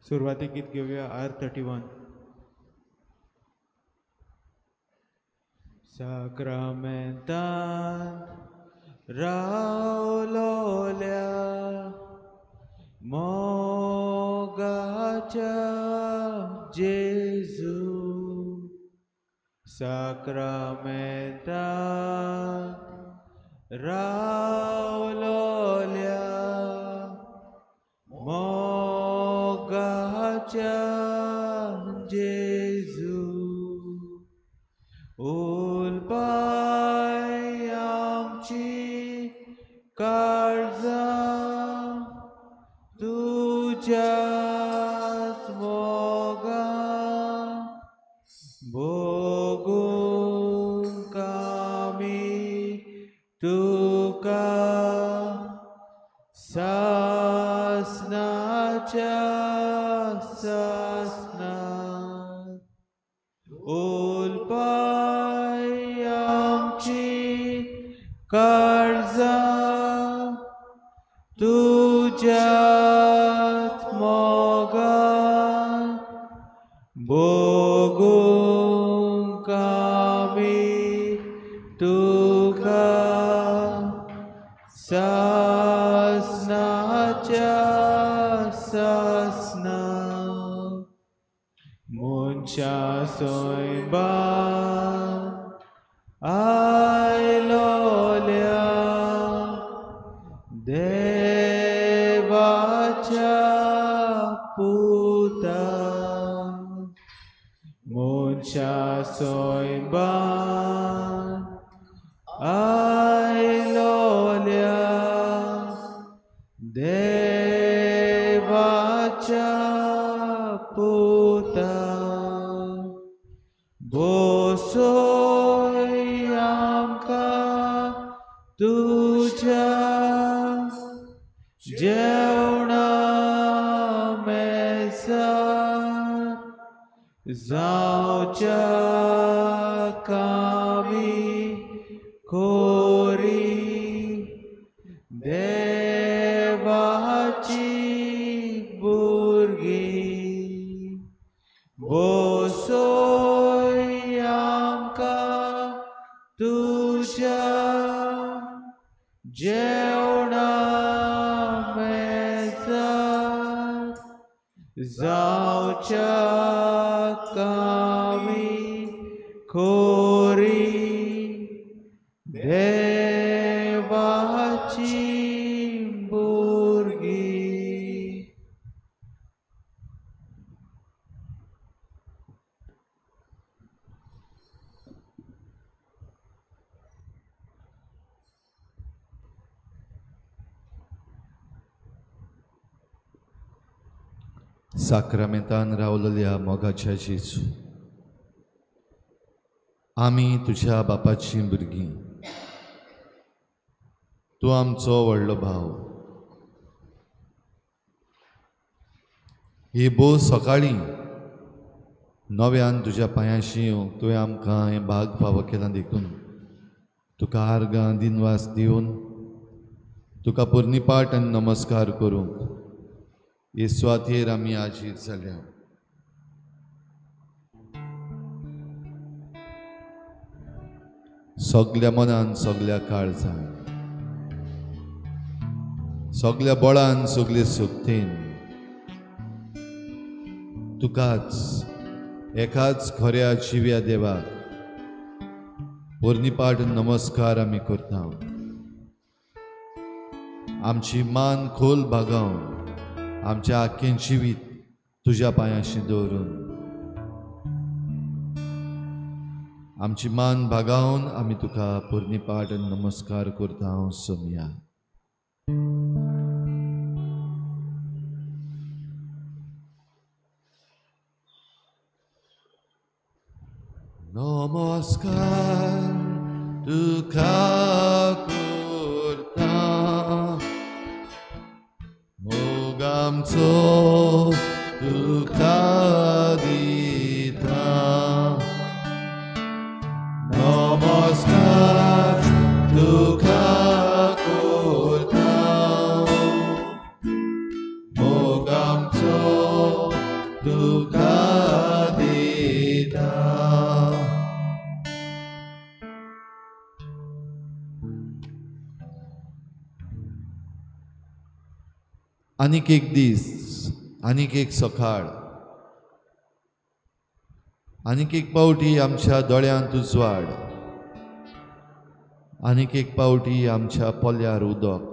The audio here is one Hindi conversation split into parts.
सुरुवातीक गीत घेऊया R31. Sacramentan रावलोल्या मोगाच्या जेजू Sacramentan रावलोल्या मोगाच्या जेजू उलपाय आमची काळजां तुझ्याच मोगान भोगूंक आमी तुका सासनाच्या सासनांत उलपाय आमची काळजां तुझ्याच मोगान भोगूंक आमी तुका सासनाच्या सासनांत मनशा सोयबान आयलोल्या देवाच्या पुतान मनशा सोयबान आयलोल्या देवाच्या पुतान बोसोय आमकां तुझ्या जेवणा मेजार जावच्या कामी कोरी देवाची भुरगीं बोसोय आमकां तुझ्या जेवणा मेजार जावच्या कामी खोरी देवाची भुरगीं साक्रामेंतान रावलेल्या मोगाच्या जेजू आमी तुझ्या बापाची भुरगीं तूं आमचो व्हडलो भाव ही भोव सकाळीं नव्यान तुज्या पांयाशी येवंक तुवें आमकां हें भाग फावो केलां देखून तुका आर्गां दिनवास दिवन तुका पुर्निपाट आनी नमस्कार करूंक हे सुवातेर आमी आजीर जाल्या सगल्या मनान सगल्या काळजान सगल्या बळान सगले सुक्तेन तुकाच एकाच खऱ्या जिव्या देवाक पुर्निपाट नमस्कार आमी करता आमची मान खोल भागावन आमचें आख्खें जिवीत तुज्या पांयाशी दवरून आमची मान भागावन आमी तुका पुर्निपाट नमस्कार करता सोमया नमस्कार तुका करता मोग आमचो तुका दिता नमस्कार तुका करता मोग आमचो आनीक एक दीस, आनीक एक सकाळ, आनीक एक पावटी आमच्या दोळ्यांत उजवाड, आनीक एक पावटी आमच्या पोल्यार उदक.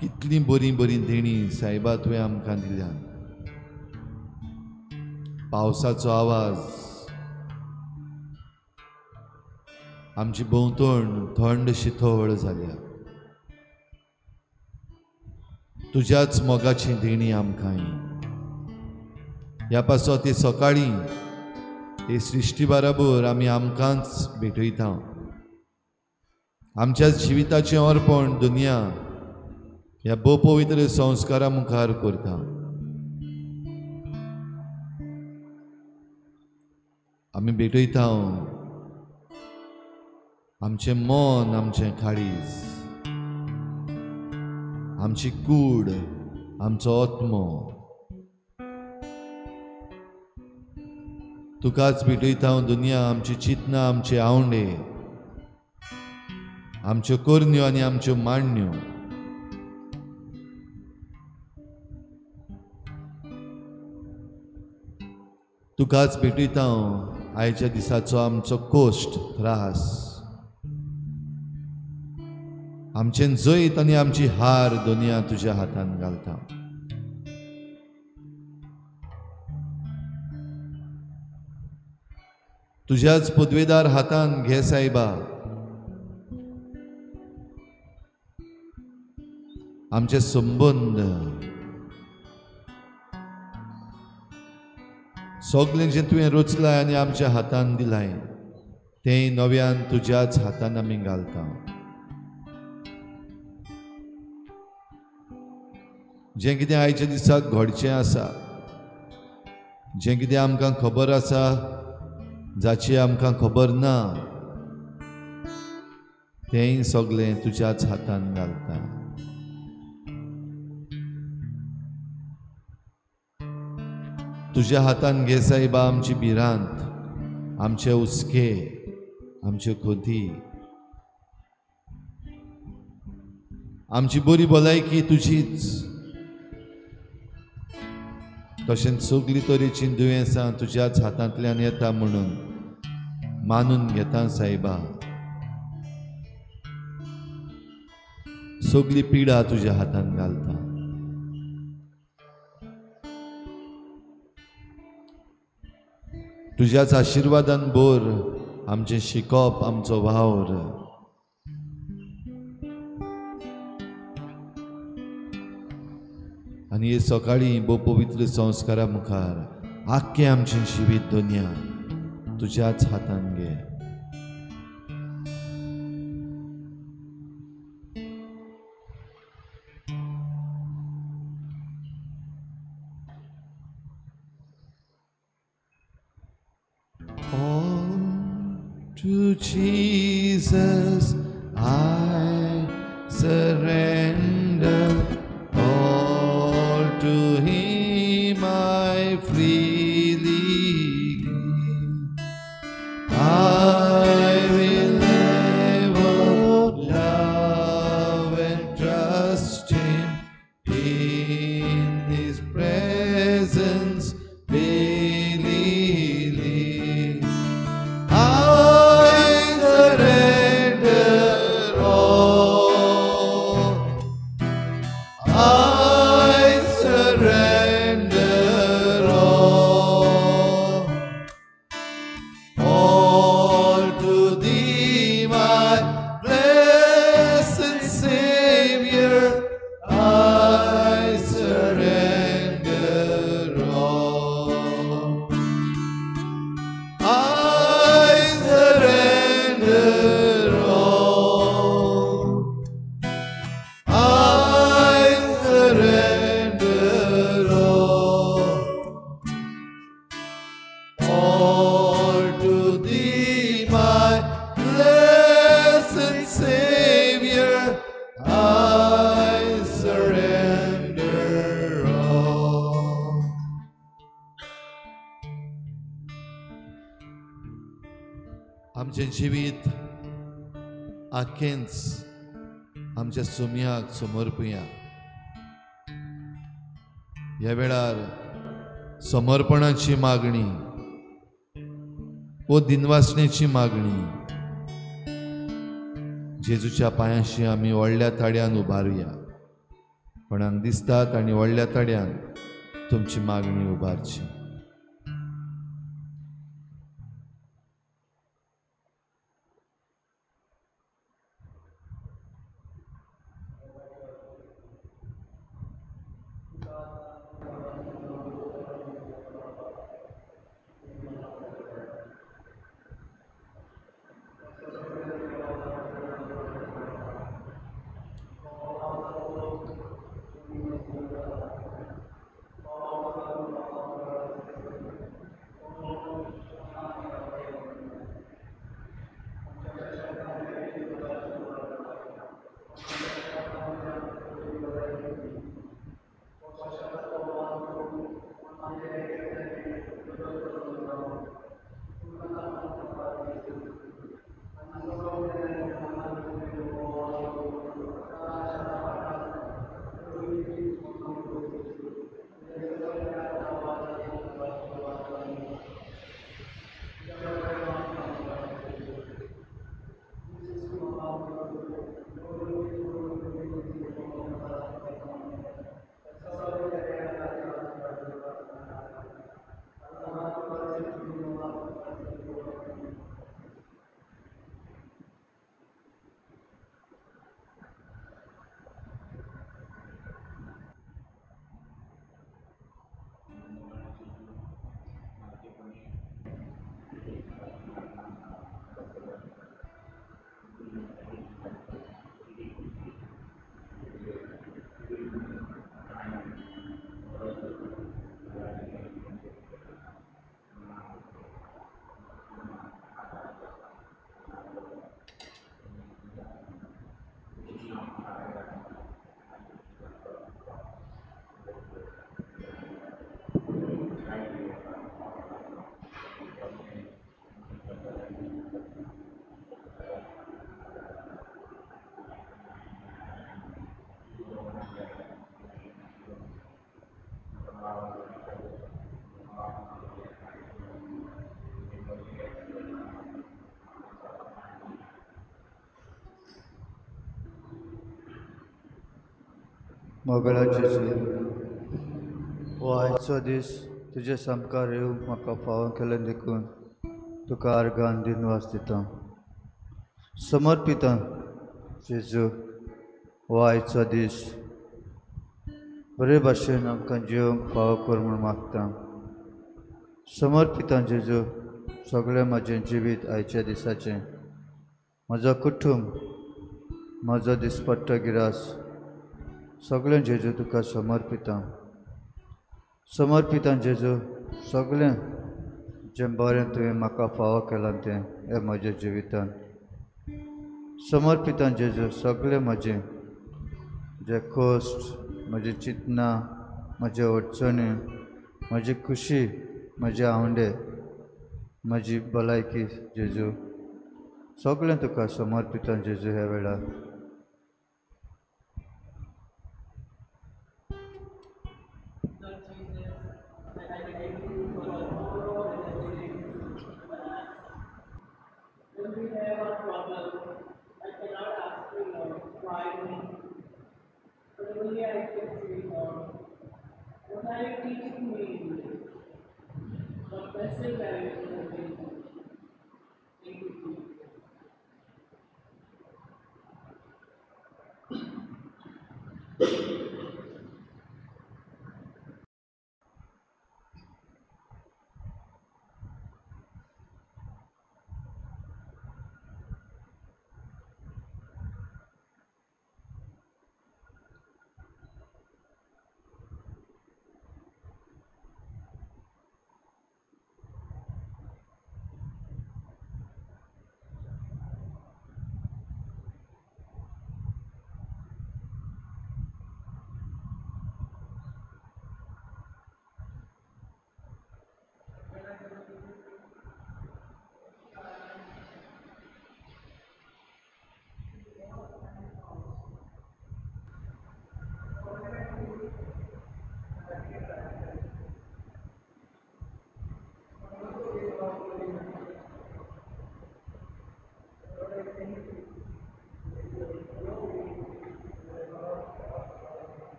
कितली बरी बरी देणी सायबा तुवें आमकां दिल्या. पावसाचो आवाज, आमची भोंवतण थंड शितळ जाल्या. तुज्याच मोगाची देणी आमकां. ह्या पासो ते सकाळी हे सृश्टी बराबर आमी आमकांच भेटयता. आमच्या जिविताचें अर्पण दुनिया ह्या भोव पवित्र संस्कारा मुखार करता. आमी भेटयता आमचें मन, आमचें काळीज, आमची कूड, आमचो आत्मो. तुकाच भेटयता दुनिया आमची चिंतनां, आमचे आवंडे, आमच्यो करण्यो आनी आमच्यो मांडण्यो. तुकाच भेटयता आयच्या दिसाचो आमचो कोश्ट, त्रास, आमचें जैत आनी आमची हार दुनिया तुज्या हातान घालता. तुज्याच पदवेदार हातान घे सायबा आमचे संबंद. सगळें जें तुवें रचलाय आनी आमच्या हातान दिलाय तें नव्यान तुज्याच हातान आमी घालता. जें कितें आयच्या दिसाक घडचें आसा, जें कितें आमकां खबर आसा, जाची आमकां खबर ना, तेंय सगळें तुज्याच हातान घालता. तुज्या हातान घे सायबा आमची भिरांत, आमचे हुस्के, आमच्यो खोती, आमची बरी भलायकी तुजीच. तशेंच सगळी तरेचीं दुयेंसां तुज्याच हातांतल्यान येता म्हणून मानून घेता सायबा. सगळी पिडा तुज्या हातान घालता. तुज्याच आशिर्वादान भर आमचें शिकोप, आमचो वावर. आनी हे सकाळी भोव पवित्र संस्कारा मुखार आख्खें आमचें जिवीत दुनिया तुज्याच हातान घे. To Jesus I surrender, all to Him I freely give. I will ever love and trust Him in His presence daily live. आमचें जिवीत आख्खेंच आमच्या सुमयाक समर्पया. ह्या वेळार समर्पणाची मागणी व दिनवासनेची मागणी जेजूच्या पांयाशी आमी व्हडल्या ताड्यान उबारुया. कोणाक दिसतात आनी व्हडल्या ताड्यान तुमची मागणी उबारची. मोगळा जेजू, हो आयचो दीस तुजे समकार येवंक म्हाका फावो केलें देखून तुका आर्गां दिनवास दिता. समर्पिता जेजू, हो आयचो दीस बरे भाशेन आमकां जिवंक फावो कर म्हूण मागता. समर्पिता जेजू, सगळें म्हजें जिवीत आयच्या दिसाचें, म्हजो कुटुंब, म्हजो दिसपट्टो गिरास सगळें जेजू तुका समर्पिता. समर्पिता जेजू, सगळें जें बरें तुवें म्हाका फावो केलां तें हे म्हज्या जिवितान. समर्पिता जेजू, सगळें म्हजें जे कश्ट, म्हजी चिंतनां, म्हजे अडचणी, म्हजी खुशी, म्हजे आवंडे, म्हजी भलायकी जेजू, सगळें तुका समर्पिता जेजू ह्या वेळार.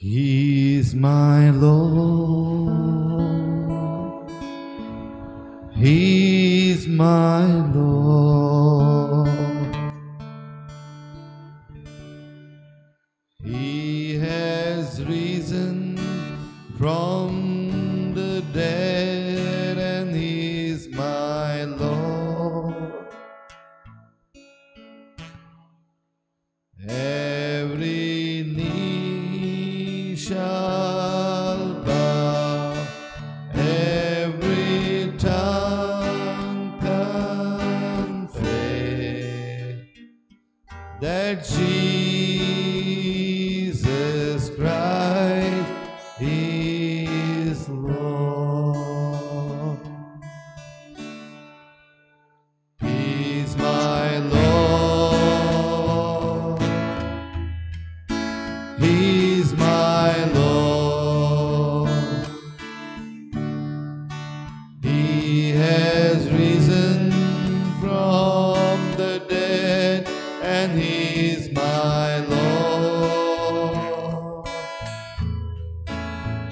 He is my Lord. He is my Lord. He has risen from the dead, and He is my Lord. Every knee shall bow, every tongue confess that Jesus Christ is Lord. He is my Lord. He is my Lord. He has risen from the dead, and He is my Lord.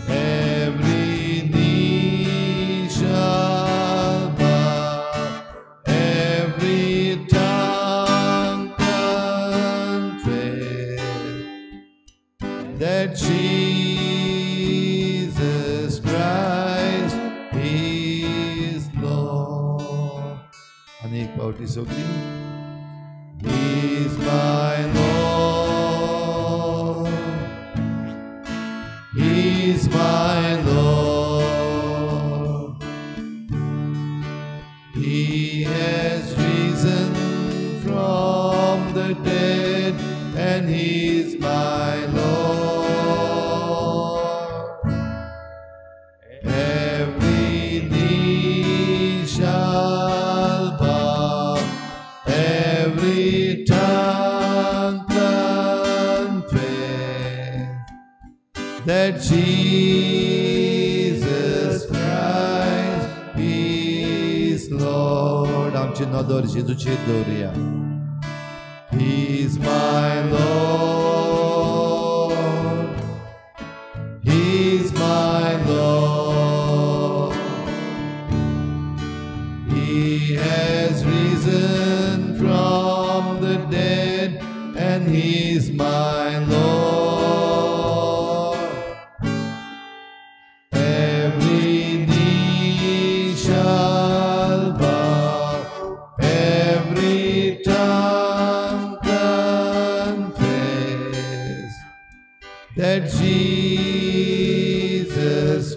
Every knee shall bow, every tongue confess that Jesus Christ is Lord. अनेक पावटी सोगली. He is my Lord. He is my Lord. He has risen from the dead, and He is my Lord. Every knee shall bow, every tongue confess that Jesus Christ is Lord. आमचे नदर जेजूचे दौरिया. He is my Lord. He is my Lord. He has risen from the dead, and He is my Lord. Every knee shall bow, every tongue confess that Jesus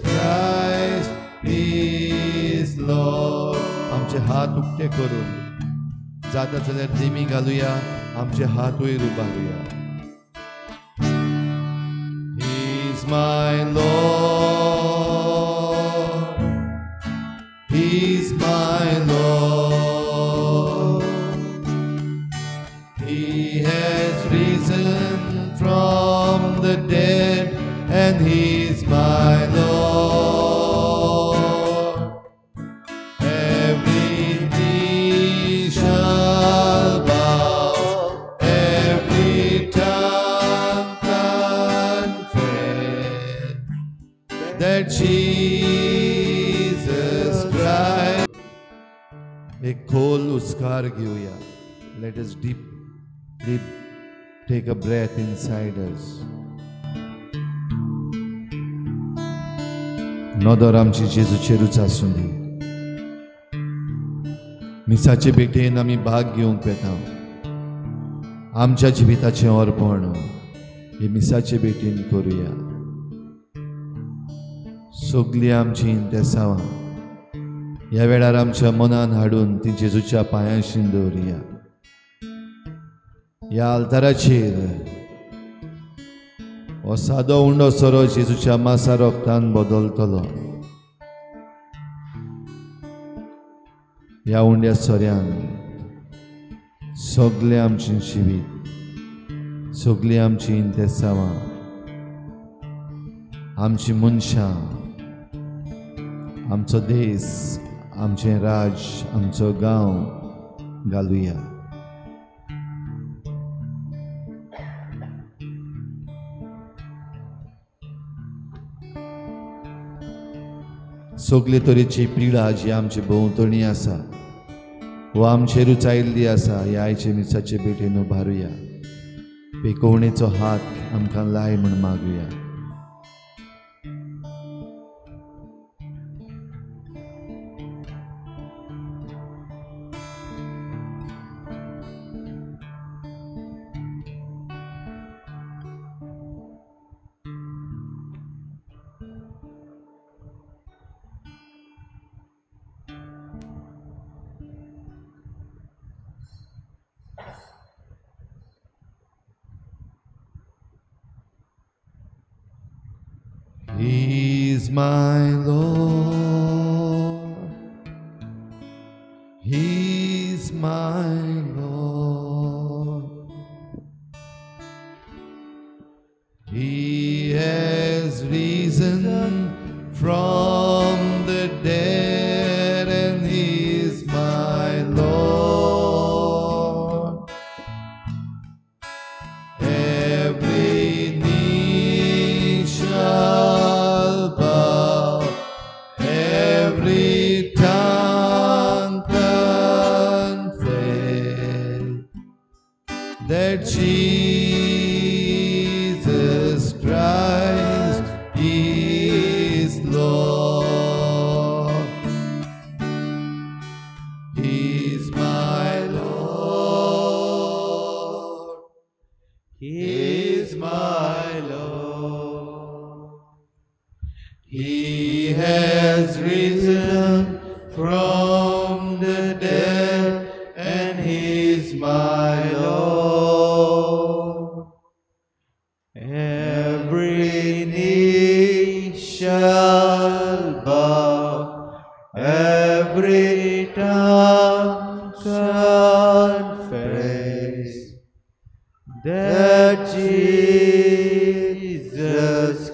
Christ is Lord. आमचे हात उक्ते करून जाता जाल्यार देमी घालुया, आमचे हात वयर उबारुया. He is my Lord. He is my Lord. He has risen from the dead, and He is my Lord. Every knee shall bow, every tongue confess that Jesus Christ. एक खोल उस्कार घेऊया. Let us deep take a breath inside us. नदर आमची जेजूचेर आसूं दी. मिसाचे भेटेन आमी भाग घेवंक येता. आमच्या जिविताचें अर्पण हे मिसाचे भेटेन करुया. सगळीं आमची इंतेसांवां ह्या वेळार आमच्या मनान हाडून ती जेजूच्या पांयाशीं दवरुया. ह्या आल्ताराचेर हो सादो उंडो सोरो जेजूच्या मासा रोगतान बदलतलो. ह्या उंड्या सोऱ्यान सगळें आमचें जिवीत, सगळीं आमची इंतेसांवां, आमची मनशां, आमचो देश, आमचें राज, आमचो गांव घालुया. सगले तरेची पिडा जी आमचे भोंवतणी आसा वा आमचेरूच आयिल्ली आसा ह्या आयचे मिसाचे भेटेन उबारुया. पेकोवणेचो हात आमकां लाय म्हूण मागुया. He is my Lord, He is my Lord. He has risen from the dead and He is my Lord. Every knee shall bow, every tongue confess that Jesus Christ is Lord. He is my Lord. He is my Lord. He has risen from the dead and He is my Lord. Every knee shall bow, every tongue confess that Jesus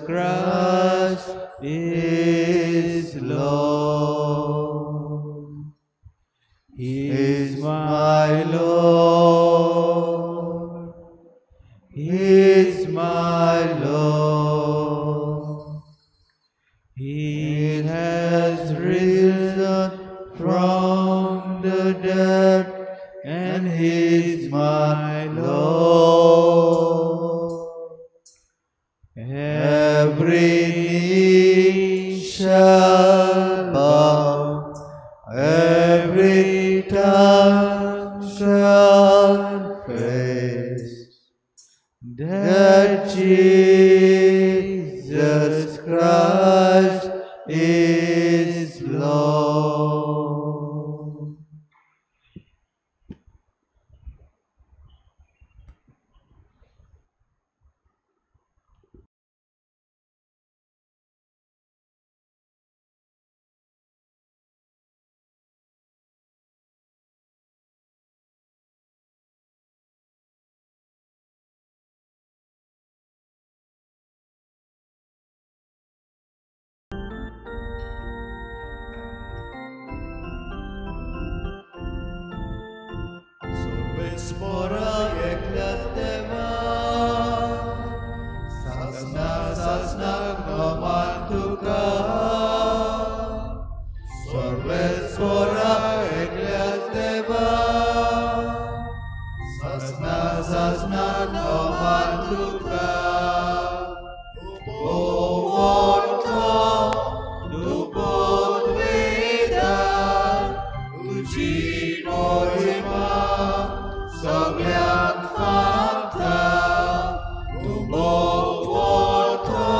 Christ is Lord. He is my Lord. He is my Lord. He has risen from the dead and He is my Lord. Every knee shall bow, every tongue shall confess that Jesus Christ is Lord. Spora ekleteva, sasna gnomantuka. Sorbe spora ekleteva, sasna gnomantuka. Povorto, dupot vida, tucino ima. Sogliat fata, tu porto,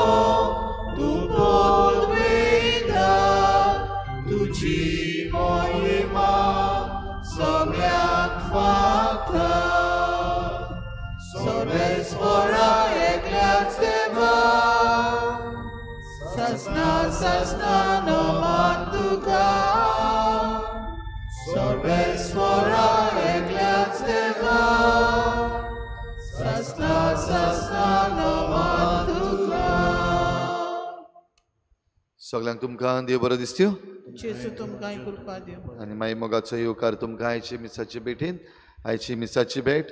tu podvida, tu ci moima. Sogliat fata, sorbes ora eklat steva, sasna no mantuka. Sorbes ora eklat steva, sasna no mantuka. सगळ्यांक तुमकां देव बरो दिसत्यो जेसू तुमकां कृपा दिवं. आनी मागीर मोगाचो येवकार तुमकां आयचे मिसाचे भेटेन. आयची मिसाची भेट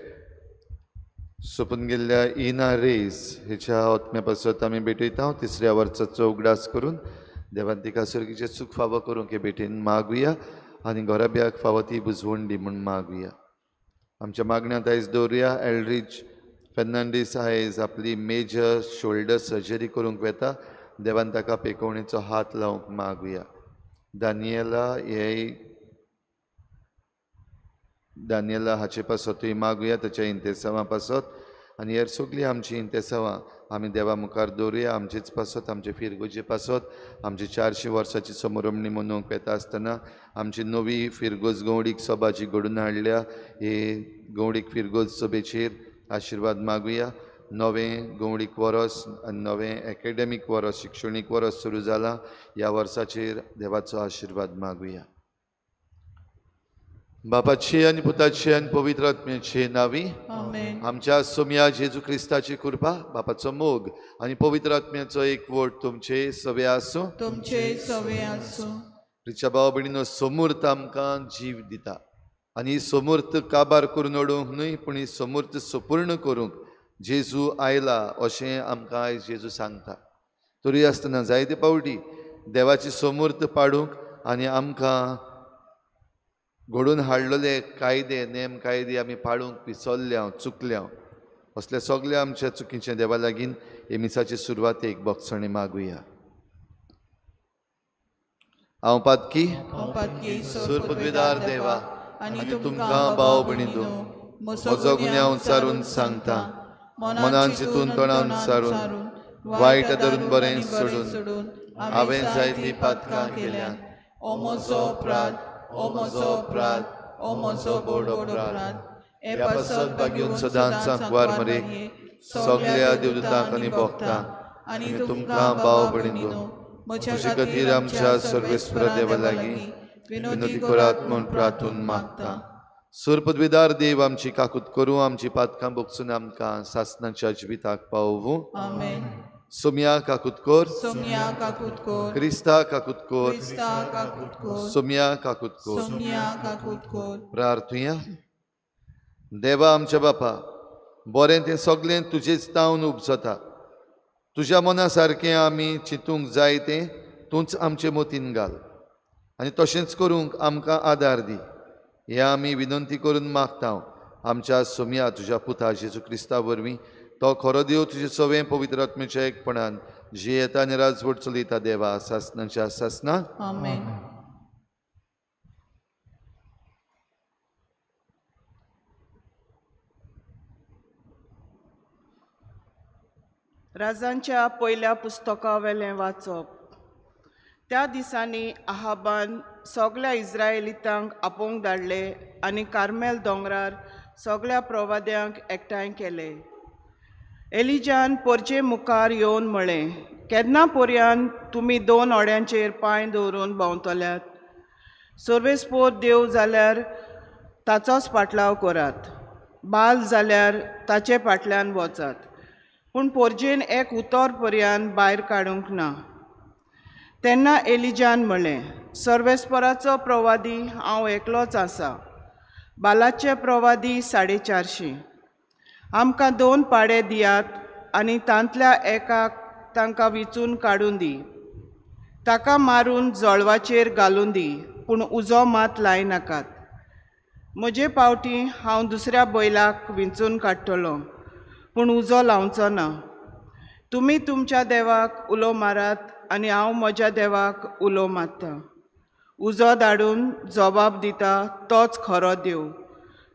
सोंपून गेल्ल्या इना रेस हेच्या ओतम्या पासत आमी भेटयता. तिसऱ्या वर्साचो उगडास करून देवान तिका सर्गीचे सूख फावो करूंक हे भेटेन मागुया आनी घोराब्याक फावो ती बुजवण दी म्हूण मागुया. आमच्या मागण्यांत आयज दवरुया. एल्ड्रीज फेर्नांडीस आयज आपली मेजर शोल्डर सर्जरी करूंक वेता. देवान ताका पेकोवणेचो हात लावंक मागुया. दानियला हाचे पासतूय मागुया ताच्या इंतेसांवा पासत. आनी हेर सगळीं आमची इंतेसांवां आमी देवा मुखार दवरुया. आमचेच पासत आमचे फिरगोचे पासत आमची 400 वर्सांची समोरमणी मनोवंक येता आसतना आमची नवी फिरगोज गवडीक सभा जी घडून हाडल्या हे गवडीक फिरगोज सभेचेर आशिर्वाद मागुया. नवें गवडीक वर्स आनी नवें एकेडेमीक वर्स शिक्षणीक वर्स सुरू जालां. ह्या वर्साचेर देवाचो आशिर्वाद मागुया. बापाचे आनी पुताचे आनी पवित्र आत्म्याचे नांवी आमेन. आमच्या सोम्या जेजू क्रिस्ताची कृपा बापाचो मोग आनी पवित्र आत्म्याचो एकवट तुमचे सवे आसूं. तुमचे सवे आसूं. प्रिच्या भाव भयणीनो समूर्त आमकां जीव दिता आनी ही समूर्त काबार करून उडोवंक न्हय पूण ही समूर्त सुपूर्ण करूंक जेजू आयला अशें आमकां आयज जेजू सांगता. तरी आसतना जायते पावटी देवाची समूर्त पाडूंक आनी आमकां घडून हाडलेले कायदे नेम कायदे आमी पाळूंक विसरल्या चुकल्या. असल्या सगळ्या आमच्या चुकीच्या देवा लागीं हे मिसाचे सुरवातेक बोगसणे मागुया. हांव पातकी सूर पदवीदार देवा आनी तुमकां भाव भयणीनो म्हजो गुन्यांव उचारून सांगता. मनान चिंतून तोंडान उचारून वायट धरून बरें सोडून हांवें जायतीं पातकां केल्यात. ओ म्हजो अपराध, ओ म्हजो अपराध, ओ म्हजो बोड अपराध. हे पासत भाग्यून सदांच सांकवार मरे सगळ्या देवदूतांक आनी भक्तांक आनी तुमकां भाव भयणीनो म्हजे खातीर आमच्या सर्वेस्पर देवा लागीं विनोदी करात म्हूण प्रार्थून मागता. सूर पदवीदार देव आमची काकूत करूं आमची पातकां बोगसून आमकां सासणाच्या जिविताक पावूं. आमेन. सोम्या काकूत कोर, सोम्या काकूत कोर, क्रिस्ता काकूत कोर, क्रिस्ता काकूत कोर, सोम्या काकूत कोर. सोम्या काकूत कोर. प्रार्थुया. देवा आमच्या बापा बरें तें सगळें तुजेच तावन उपजता. तुज्या मना सारकें आमी चिंतूंक जाय तें तूंच आमचे मतीन घाल आनी तशेंच करूंक आमकां आदार दी. हें आमी विनंती करून मागता आमच्या सोम्या तुज्या पुता जेजू क्रिस्ता वरवीं. तो खरो देव तुजे सवें पवित्र आत्म्याच्या एकपणान जी येता आनी राजवट चलयता देवा सासणाच्या सासणां. आमेन. राजांच्या पयल्या पुस्तका वेलें वाचप. त्या दिसांनी आहाबान सगळ्या इस्रायेलीतांक आपोवंक धाडले आनी कार्मेल दोंगरार सगळ्या प्रवाद्यांक एकठांय केले. एलिजान पोरचे मुखार येवन म्हळें, केन्ना पर्यान तुमी 2 ओड्यांचेर पांय दवरून भोंवतल्यात? सर्वेस्पोर देव जाल्यार ताचोच पाटलाव करात, बाल जाल्यार ताचे फाटल्यान वचात, पूण पोरजेन एक उतर पर्यान भायर काडूंक ना. तेन्ना एलिजान म्हळें, सर्वेस्पराचो प्रवादी हांव एकलोच आसा, बालाचे प्रवादी 450. आमकां 2 पाडे दियात आनी तांतल्या एकाक तांकां विचून काडून दी. ताका मारून जळवाचेर घालून दी, पूण उजो मात लायनाकात. म्हजे पावटी हांव दुसऱ्या बैलाक विंचून काडटलो, पूण उजो लावचो ना. तुमी तुमच्या देवाक उलो मारात आनी हांव म्हज्या देवाक उलो मारतां. उजो धाडून जबाब दिता तोच खरो देव.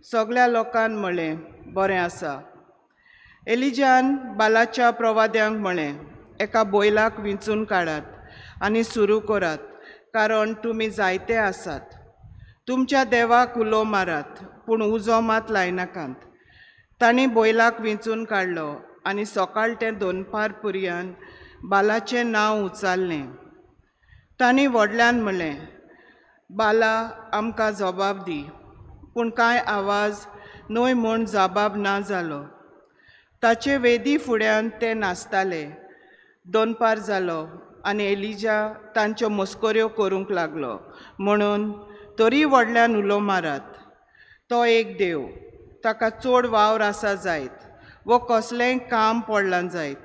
सगळ्या लोकांन म्हळें, बरें आसा. एलिजान बालाच्या प्रवाद्यांक म्हळें, एका बैलाक विंचून काडात आनी सुरू करात, कारण तुमी जायते आसात. तुमच्या देवाक उलो मारात, पूण उजो मात लायनाकात. तांणी बैलाक विंचून काडलो आनी सकाळटें 2 पर्यान बालाचें नांव उचारलें. तांणी व्हडल्यान म्हळें, बाला आमकां जबाब दी, पूण कांय आवाज न्हय म्हूण जबाब ना जालो. ताचे वेदी फुड्यान ते नाचताले. 2 जालो आनी एलिजा तांच्यो मस्कऱ्यो करूंक लागलो. म्हणून तरी व्हडल्यान उलो मारात. तो एक देव, ताका चड वावर आसा जायत, वो कसलेंय काम पडलां जायत,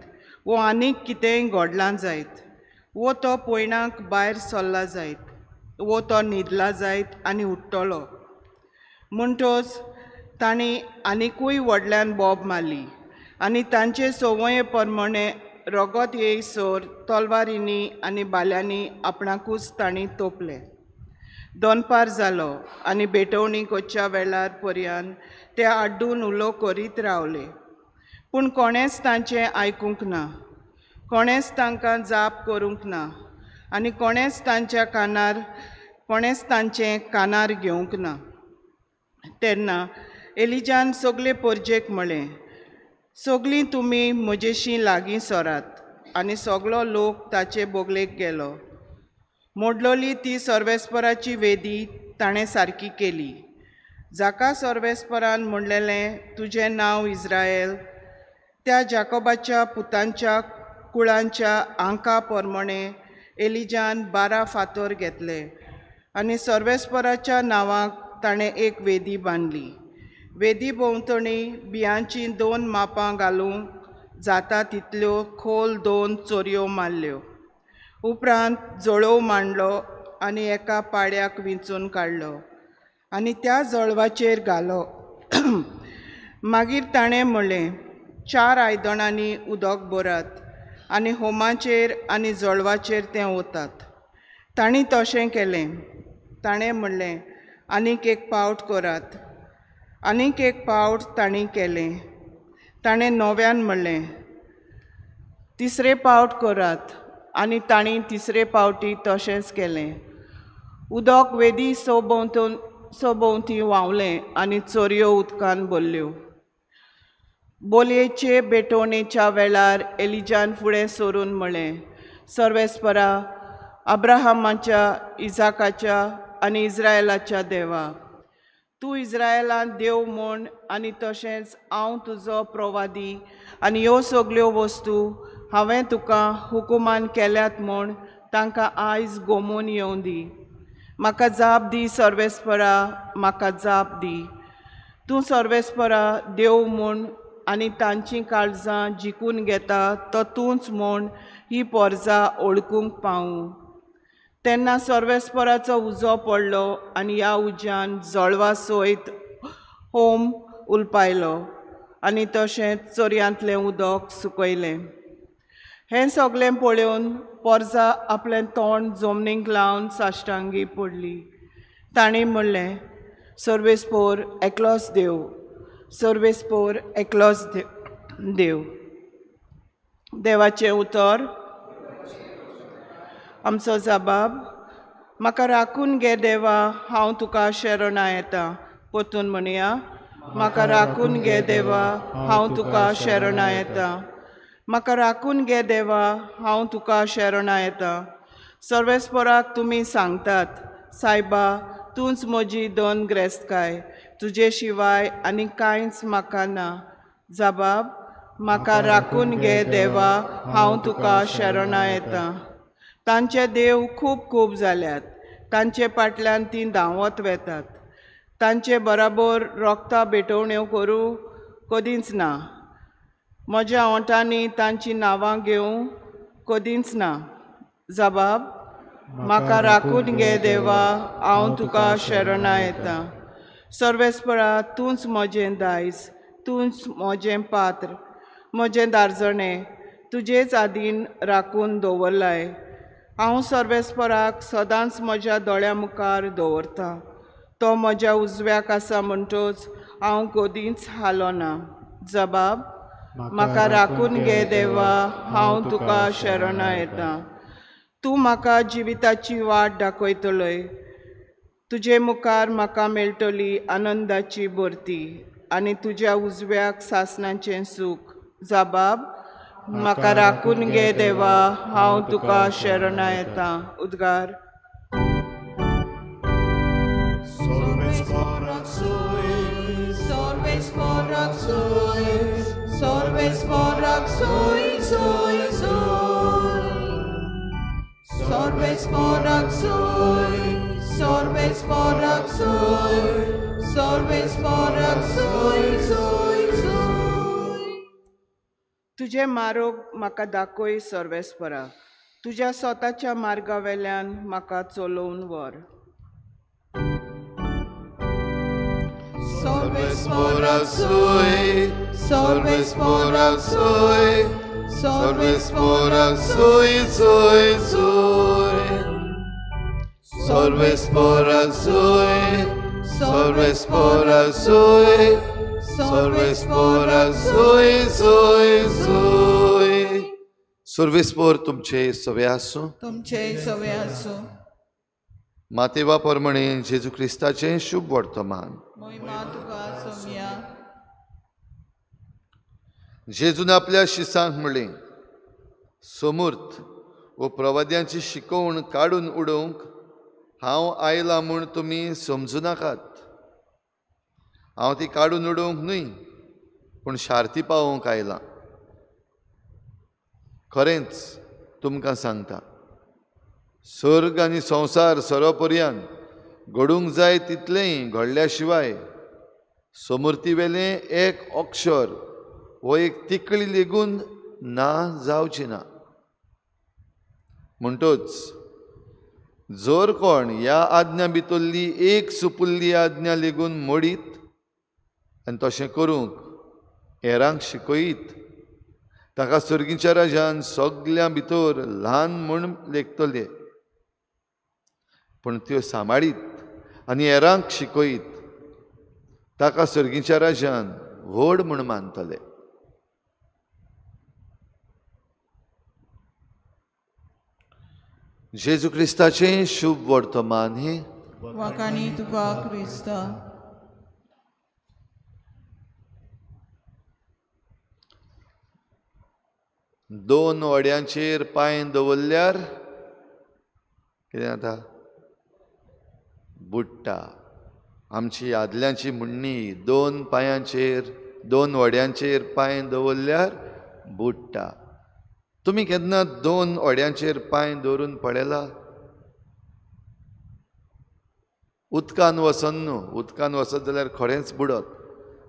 वो आनीक कितेंय घडलां जायत, वो तो पयणाक भायर सरला जायत, वो तो न्हिदला जायत आनी उठ्ठलो. म्हणटोच तांणी आनिकूय व्हडल्यान बोब मारली आनी तांचे सवये प्रमाणे रगत येयसर तलवारींनी आनी भाल्यांनी आपणाकूच तांणी तोपले. दनपार जालो आनी भेटवणी कोच्या वेळार पर्यंत ते आड्डून उलो करीत रावले. पूण कोणेंच तांचें आयकूंक ना, कोणेंच तांकां जाप करूंक ना आनी कोणेंच तांचें कानार घेवंक ना. तेन्ना एलिजान सगले परजेक म्हळें, सगलीं तुमी म्हजेशी लागीं सरात. आनी सगलो लोक ताचे बोगलेक गेलो. मोडलोली ती सर्वेस्पराची वेदी ताणें सारकी केली. जाका सर्वेस्परान म्हणलेलें, तुजें नांव इस्रायल, त्या जाकोबाच्या पुतांच्या कुळांच्या आंका प्रमाणे एलिजान 12 फातर घेतले आनी सर्वेस्पराच्या नांवाक ताणें एक वेदी बांदली. वेदी भोंवतणी बियांची 2 मापां घालूंक जाता तितल्यो खोल 2 चोरयो मारल्यो. उपरांत जळोव मांडलो आनी एका पाड्याक विंचून काडलो आनी त्या जळवाचेर घालो. मागीर ताणें म्हणलें, 4 आयदनांनी उदक भरात आनी होमाचेर आनी जळवाचेर तें ओतात. तांणी तशें केलें. ताणें म्हणलें, आनीक एक पावट करात. आनीक एक पावट तांणी केलें. ताणें नव्यान म्हणलें, 3रे पावट करात. आनी तांणी 3रे पावटी तशेंच केलें. उदक वेदी सोबोवती व्हांवलें आनी चोरयो उदकान भरल्यो. बोलयेचे भेटवणेच्या वेळार एलिजान फुडें सरून म्हळें, सर्वेस्परा, अब्राहमाच्या, इजाकाच्या आनी इस्रायलाच्या देवा, तूं इस्रायलांत देव म्हूण आनी तशेंच हांव तुजो प्रवादी आनी ह्यो सगल्यो वस्तू हांवें तुका हुकुमान केल्यात म्हूण तांकां आयज गोमून येवं दी. म्हाका जाप दी सर्वेस्परा, म्हाका जाप दी. तूं सर्वेस्परा देव म्हूण आनी तांचीं काळजां जिखून घेता तो तूंच म्हूण ही पोरजां ओळखूंक पावूं. तेन्ना सर्वेस्पराचो उजो पडलो आनी ह्या उज्यान जळवा सयत होम उलपायलो आनी तशेंच चोरयांतलें उदक सुकयलें. हें सगलें पळोवन पोरजां आपलें तोंड जमनीक लावन साश्टांगी पडली. तांणी म्हणलें, सर्वेस्पोर एकलोच देव, सर्वेस्पोर एकलोच देव. देवाचें उतर, आमचो जबाब, म्हाका राखून घे देवा, हांव तुका शरणा येता. परतून म्हणया, म्हाका राखून घे देवा, हांव तुका शरणा येता. म्हाका राखून घे देवा, हांव तुका शरणा येता. सर्वेस्पराक तुमी सांगतात, सायबा, तूंच म्हजी दोन ग्रेस्तकाय, तुजे शिवाय आनी कांयच म्हाका ना. जबाब, म्हाका राखून घे देवा, हांव तुका शरणा येता. तांचे देव खूब खूब जाल्यात, तांचे फाटल्यान तीं धांवत वेतात. तांचे बराबर रोगता भेटवण्यो करूं कदींच ना. म्हज्या ओंठांनी तांची नांवां घेवं कदींच ना. जबाब, म्हाका राखून घे देवा, हांव तुका शरणा येता. सर्वेस्परा, तूंच म्हजें दायज, तूंच म्हजें पात्र, म्हजें दारजणें तुजेच आदीन राखून दवरलाय. हांव सर्वेस्पराक सदांच म्हज्या दोळ्या मुखार दवरतां. तो म्हज्या उजव्याक आसा म्हणटच हांव कदींच हालोना. जबाब, म्हाका राखून घे देवा, हांव तुका शरणा येता. तूं म्हाका जिविताची वाट दाखयतलोय. तुजे मुखार म्हाका मेळटली आनंदाची भरती आनी तुज्या उजव्याक सासणाचें सूख. जबाब, म्हाका राखून घे देवा, हांव तुका शरणा येता. उद्गार. Sorvesporak soy, sorvesporak soy, sorvesporak soy, soy, soy. Sorvesporak soy, sorvesporak soy, sorvesporak soy, soy, soy. तुझे मारोग म्हाका दाखय सर्वेस्परा, तुज्या स्वताच्या मार्गावेल्यान म्हाका चलोवन व्हर. Sorvesporak soy, sorvesporak soy, sorvesporak soy, soy, soy. Sorvesporak soy, sorvesporak soy, sorvesporak soy, soy, soy. सर्वेस्पोर तुमचे सवे आसूं. तुमचे सवे आसूं. मातेवा प्रमाणे जेजू क्रिस्ताचे शुभ वर्तमान. महिमा तुका सोम्या. जेजून आपल्या शिसांक म्हणलें, समूर्थ वो प्रवाद्यांची शिकवण काडून उडोवंक हांव आयलां म्हूण तुमी समजूं नाकात. हांव ती काडून उडोवंक न्हय, पूण शार्ती पावोवंक आयलां. खरेंच तुमकां सांगता, सर्ग आनी संवसार सरोपर्यंत घडूंक जाय तितलेंय घडल्या शिवाय समृद्धीवेलें एक अक्षर वो एक तिकळी लेगून ना जावची ना. म्हणटच जर कोण ह्या आज्ञा भितरली एक सुपुल्ली आज्ञा लेगून मोडीत आनी तशें करूंक हेरांक शिकयत, ताका सर्गीच्या राजान सगल्या भितर ल्हान म्हूण लेखतले. पूण त्यो सांबाळीत आनी हेरांक शिकयत, ताका सर्गीच्या राजान व्हड म्हूण मानतले. जेजू क्रिस्ताचे शुभ वर्तमान हे वाकानी तुका क्रिस्ता. दोन वड्यांचेर पांय दवरल्यार कितें जाता? बुडटा. आमची आदल्यांची म्हणणी, दोन पांयांचेर दोन वड्यांचेर पांय दवरल्यार बुडटा. तुमी केन्ना दोन वड्यांचेर पांय दवरून पळयला? उदकान वचन न्हू, उदकान वचत जाल्यार खरेंच बुडत.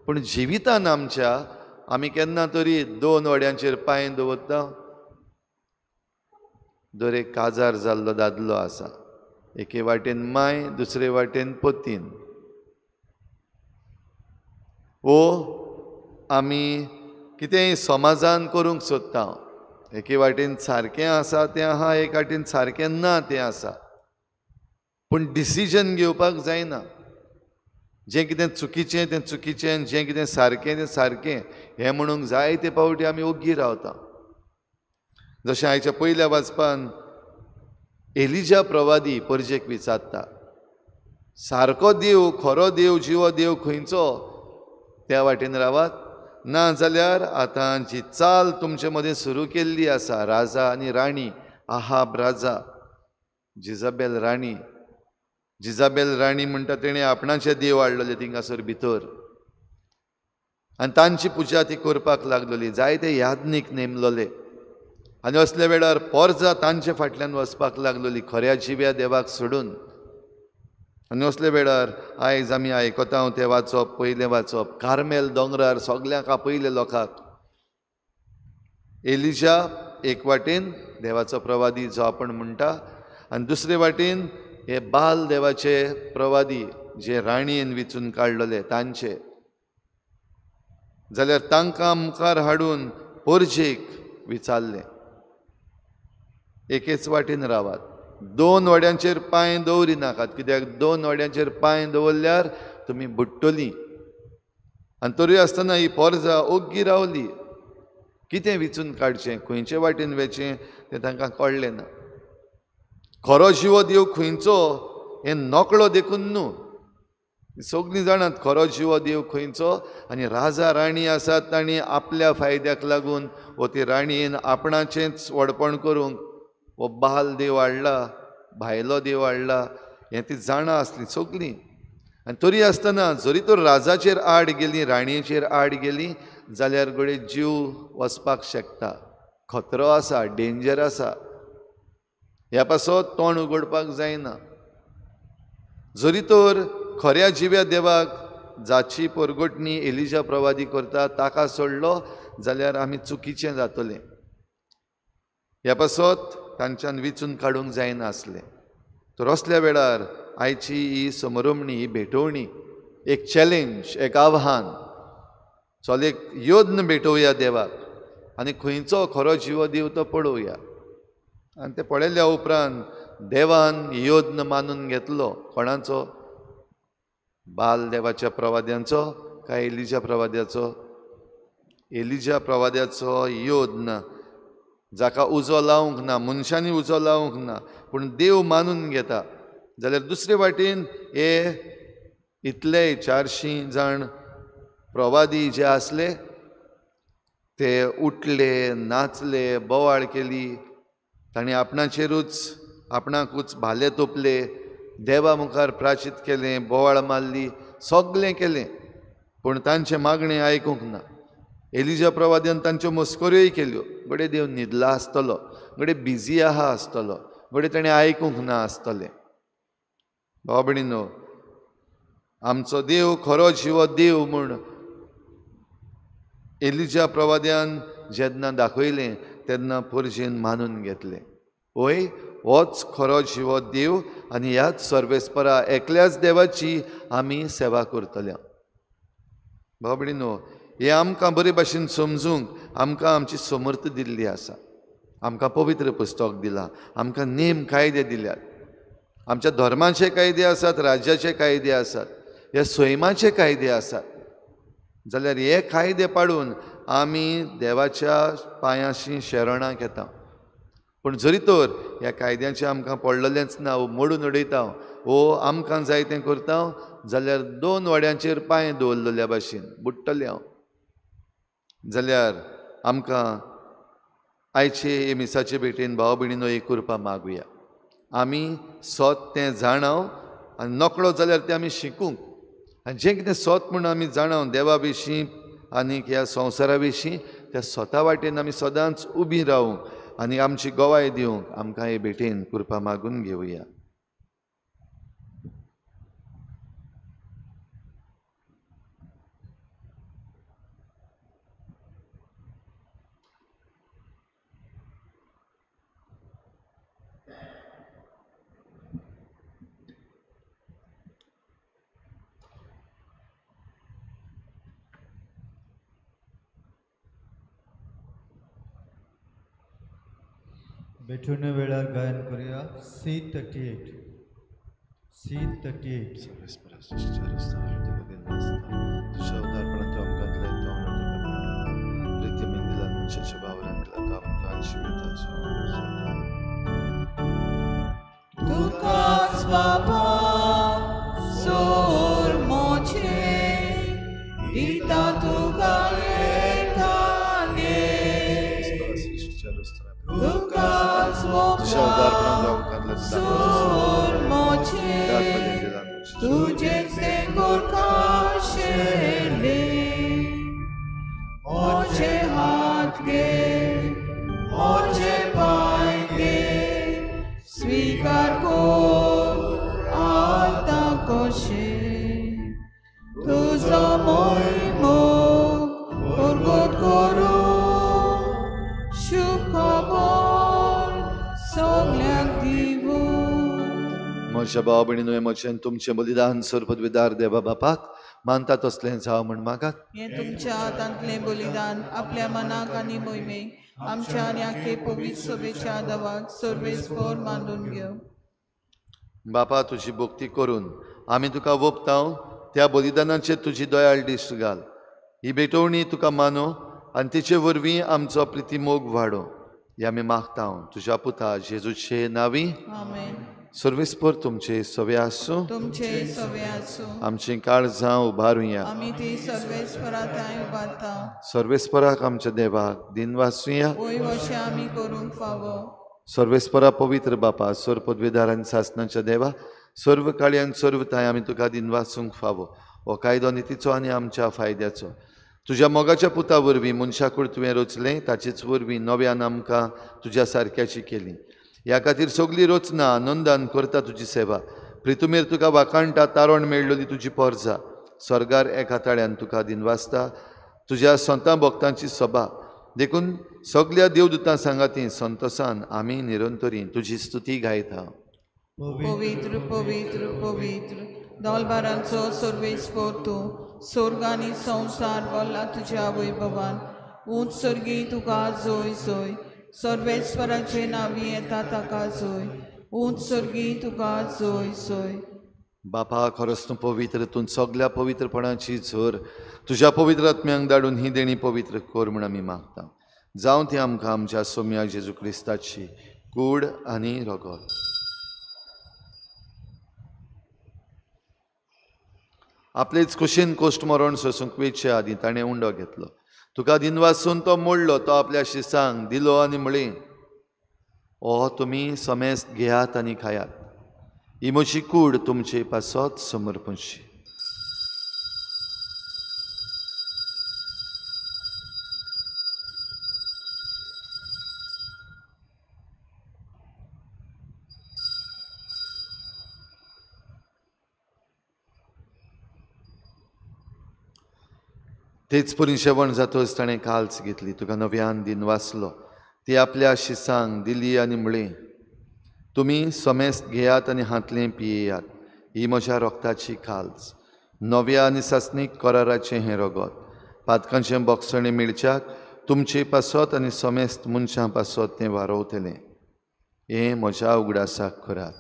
पूण जिवितान आमच्या आमी केन्ना तरी दोन वड्यांचेर पांय दवरता. दर एक काजार जाल्लो दादलो आसा, एके वाटेन माय, दुसरे वाटेन पतीन. वो आमी कितेंय समाजान करूंक सोदता. एके वाटेन सारकें आसा तें आहा, एक वाटेन सारकें ना तें आसा. पूण डिसिजन घेवपाक जायना. जें कितें चुकीचें तें चुकीचें, जें कितें सारकें तें सारकें हें म्हणूंक जायते पावटी आमी ओग्गी रावता. जशें आयच्या पयल्या वाचपान एलिजा प्रवादी परजेक विचारता, सारको देव, खरो देव, जिवो देव खंयचो? त्या वाटेन रावात. ना जाल्यार आतां जी चाल तुमचे मदें सुरू केल्ली आसा, राजा आनी राणी, आहाब राजा, जिजाबेल राणी. जिजाबेल राणी म्हणटा तेणें आपणाचे देव हाडलेले थिंगासर भितर आनी तांची पुजा ती करपाक लागलेली. जायते याज्ञीक नेमलोले आनी असल्या वेळार पोरजां तांचे फाटल्यान वचपाक लागलेली खऱ्या जिव्या देवाक सोडून. आनी असल्या वेळार आयज आमी आयकता तें वाचप, पयलें वाचप, कार्मेल दोंगरार सगल्यांक आपयले लोकांक. एलिजा एक वाटेन देवाचो प्रवादी जो आपण म्हणटा, आनी दुसरे वाटेन हे बाल देवाचे प्रवादी जे राणयेन विचून काडलेले तांचे. जाल्यार तांकां मुखार हाडून परजेक विचारलें, एकेच वाटेन रावात, दोन वड्यांचेर पांय दवरी नाकात, कित्याक दोन वड्यांचेर पांय दवरल्यार तुमी बुडटलीं. आनी तरी आसतना ही पोरजां ओग्गी रावली. कितें विचून काडचें, खंयचे वाटेन वचचें तें तांकां कळ्ळें ना. खरो जिवो देव खंयचो हें नकळो देखून न्हू, सगळीं जाणात खरो जिवो देव खंयचो. आनी राजा राणी आसात तांणी आपल्या फायद्याक लागून वो ती राणयेन आपणाचेंच वडपण करूंक वो बाल देव हाडला, भायलो देव हाडला, हें ती जाणां आसलीं सगळीं. आनी तरी आसतना जरी तर राजाचेर आड गेली, राणयेचेर आड गेली जाल्यार गडे जीव वचपाक शकता. खतरो आसा, डेंजर आसा. ह्या पासत तोंड उगडपाक जायना. जरी तर खऱ्या जिव्या देवाक जाची परगटणी एलिजा प्रवादी करता ताका सोडलो जाल्यार आमी चुकीचे जातले. ह्या पासत तांच्यान विचून काडूंक जायना आसलें. तर असल्या वेळार आयची ही समरमणी, ही भेटवणी एक चॅलेंज, एक आव्हान. चल एक योद्न भेटोवया देवाक आनी खंयचो खरो जिवो दिव तो पळोवया. आनी ते पळयल्या उपरांत देवान योद्न मानून घेतलो. कोणाचो? बाल देवाच्या प्रवाद्यांचो काय एलिजा प्रवाद्याचो? एलिजा प्रवाद्याचो योद्न, जाका उजो लावंक ना, मनशांनी उजो लावंक ना, पूण देव मानून घेता. जाल्यार दुसरे वाटेन हे इतले 400 जाण प्रवादी जे आसले ते उठले, नाचले, बोवाळ केली. तांणी आपणाकूच भाले तोपले, देवा मुखार प्राचीत केलें, बोवाळ मारली, सगळें केलें. पूण तांचे मागणें आयकूंक ना. एलिजा प्रवाद्यान तांच्यो मस्कऱ्योय केल्यो. गडे देव न्हिदला आसतलो, गडे बिजी आहा आसतलो, गडे ताणें आयकूंक ना आसतलें. भाव भयणीनो, आमचो देव खरो जिवो देव म्हूण एलिजा प्रवाद्यान जेन्ना दाखयलें तेन्ना पुर्जेन मानून घेतलें. वय होच खरो जिवो देव आनी ह्याच सर्वेस्परा एकल्याच देवाची आमी सेवा करतले. भाव भयणीनो, हे आमकां बरे भाशेन समजूंक आमकां आमची समर्थ दिल्ली आसा. आमकां पवित्र पुस्तक दिलां, आमकां नेम कायदे दिल्यात. आमच्या धर्माचे कायदे आसात, राज्याचे कायदे आसात, हे सैमाचे कायदे आसात. जाल्यार हे कायदे पाडून आमी देवाच्या पांयाशी शरणाक येता. पूण जरी तर ह्या कायद्याचें आमकां पडलेलेंच ना, मोडून उडयता, आमकां जाय तें करता, जाल्यार 2 वड्यांचेर पांय दवरलेल्या भाशेन बुडटलें हांव. जाल्यार आमकां आयचे मिसाचे भेटेन भाव भयणीनो एक कृपा मागुया. आमी सत तें जाणाव आनी नकळो जाल्यार तें आमी शिकूंक. आनी जें कितें सत म्हूण आमी जाणाव देवा विशीं आनीक ह्या संवसारा विशीं, त्या स्वता वाटेन आमी सदांच उबीं रावूंक आनी आमची गोवाय दिवंक आमकां हे भेटेन कृपा मागून घेवया. बेठून वेळार गायन करूया C38. तुकाच बाबा सोर मोचे दिता तुका तुकाच बाबा सोर मोचे तुझेच ते गोरखाशेले मोचे हात घे मोचे पाय घे स्वीकार कर आता कशे तुझो मोग परगट करू शुभ खबर सगळ्यांक दिवू. म्हज्या भाव भयणीनो, म्हजें तुमचें बलिदान सर्पद्विदार देवा बापाक मानता तसलें जावं म्हण मागात. हे तुमच्या हातांतलें बलिदान आपल्या मनाक आनी मोहिमेक आमच्या आनी आख्खे पवित्र सभेच्या दवाक सर्वेस्पर मानून घेव. बापा, तुजी भक्ती करून आमी तुका वोपताव, त्या बलिदानाचेर तुजी दयाळ दिश्ट घाल. ही भेटवणी तुका मानो आनी तिचे वरवीं आमचो प्रितीमोग वाडो. हे आमी मागताव तुज्या पुता जेजूचे नांवी. आमेन. सर्वेस्पर तुमचे सवे आसूं, तुमचे सवे आसूं. आमची काळजां उबारुया. आमी ती सर्वेस्परांताय उबारता. सर्वेस्पराक आमच्या देवाक दिन वाचुया. ओय अशें आमी करूंक फावो. सर्वेस्परा पवित्र बापा, सर पदवीदार आनी सासणाच्या देवा, सर्व काळी आनी सर्वताय आमी तुका दिन वाचूंक फावो. हो कायदो नितीचो आनी आमच्या फायद्याचो. तुज्या मोगाच्या पुता वरवीं मनशाकूड तुवें रचलें, ताचेच वरवीं नव्यान आमकां तुज्या सारक्याची केली. ह्या खातीर सगळीं रचना आनंदान करता तुजी सेवा. प्रितुमेर तुका वाकाणटा तारण मेळ्ळली तुजी पोरजा. स्वर्गार एका ताळ्यान तुका दिनवासता तुज्या संता भक्तांची सभा. देखून सगळ्या देवदूतां सांगाती संतोसान आमी निरंतरी तुजी स्तुती गायता. पवित्र पवित्र पवित्र दोलबारांचो सर्वेस्पर तूं. स्वर्ग आनी संवसार भरला तुज्या वैभवान. उंच सर्गी तुका जोय जोय. सर्वेस्पराचे नांवी येता ताका जोय. उंच सर्गी तुका जोय जोय. बापा खरोच तूं पवित्र. तूं सगळ्या पवित्रपणाची झर तुज्या पवित्र आत्म्यांक धाडून ही देणी पवित्र कर म्हूण आमी मागता. जावं ती आमकां आमच्या सोम्या जेजू क्रिस्ताची कूड आनी रगत. आपलेच कुशीन कोश्ट मरण सोसूंक वेचे आदी ताणें उंडो घेतलो. तुका दिनवासून तो मोडलो. तो आपल्या शिसांक दिलो आनी म्हळें, ओ तुमी समेस्त घेयात आनी खायात. ही म्हजी कूड तुमचे पासत समर्पणशी. तेच परी जेवण जातच ताणें काल्स घेतली. तुका नव्यान दिन वाचलो. ती आपल्या शिसांक दिली आनी म्हळें, तुमी समेस्त घेयात आनी हातलें पियेयात. ही म्हज्या रोगताची काल्स. नव्या आनी सासणीक कराराचें हें रगत. पातकांचें बोगसणें मेळच्याक तुमचे पासत आनी समेस्त मनशां पासत तें वारोवतलें. हें म्हज्या उगडासाक करात.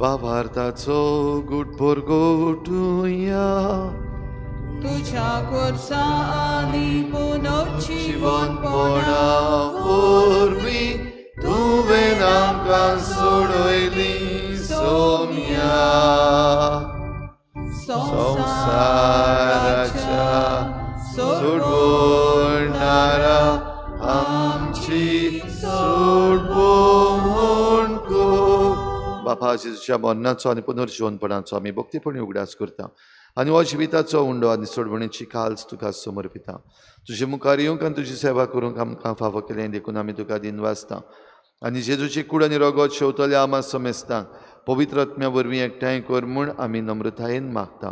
भावार्थाचो गुटभर गोठुया. तुझ्या कोर्सा आनी पुनर्जीवनपणा वरवीं तुवें आमकां सोडयली सोम्या. संवसाराच्या सोडवणारा आमची सोडवण कर. बापा जेजूच्या मरणाचो आनी पुनर्जीवनपणाचो आमी भक्तीपणी उगडास करता आनी हो जिविताचो उंडो आनी सोडवणेची काल्स तुका समर्पिता. तुजे मुखार येवंक आनी तुजी सेवा करूंक आमकां फावो केलें देखून आमी तुका दिनवासता. आनी जेजूची कूड आनी रगत शेवतल्या आमा समेस्तांक पवित्र आत्म्या वरवीं एकठांय कर म्हूण आमी नम्रतायेन मागता.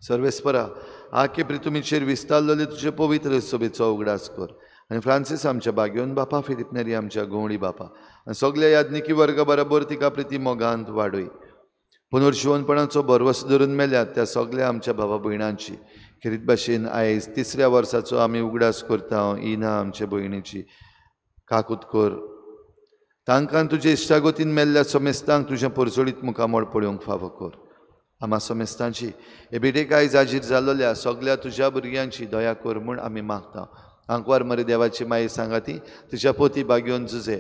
सर्वेस्परा आखे प्रितुमीचेर विस्तारलेले तुजे पवित्र सभेचो उगडास कर. आनी फ्रांसीस आमच्या बागेवन बापा, फिलिप नेरी आमच्या गवळी बापा आनी सगळ्या याज्ञिकी वर्गा बरोबर तिका प्रिती मोगांत वाडय. पुनर्जीवनपणाचो भरवस धरून मेल्यात त्या सगळ्या आमच्या भावा भयणांची खेरीत भाशेन आयज 3ऱ्या वर्साचो आमी उगडास करता. इना आमच्या भयणीची काकूत कर. तांकां तुजे इश्टागोतीन मेल्ल्या समेस्तांक तुज्या परजोडीत मुखामोळ पळोवंक फावो कर. आमा समेस्तांची हे बेडेक आयज हाजीर जाल्ल्या सगळ्या तुज्या भुरग्यांची दया कर म्हूण आमी मागता. आंकवार मरे देवाची माई सांगाती तुज्या पोती बागेवन जुजे,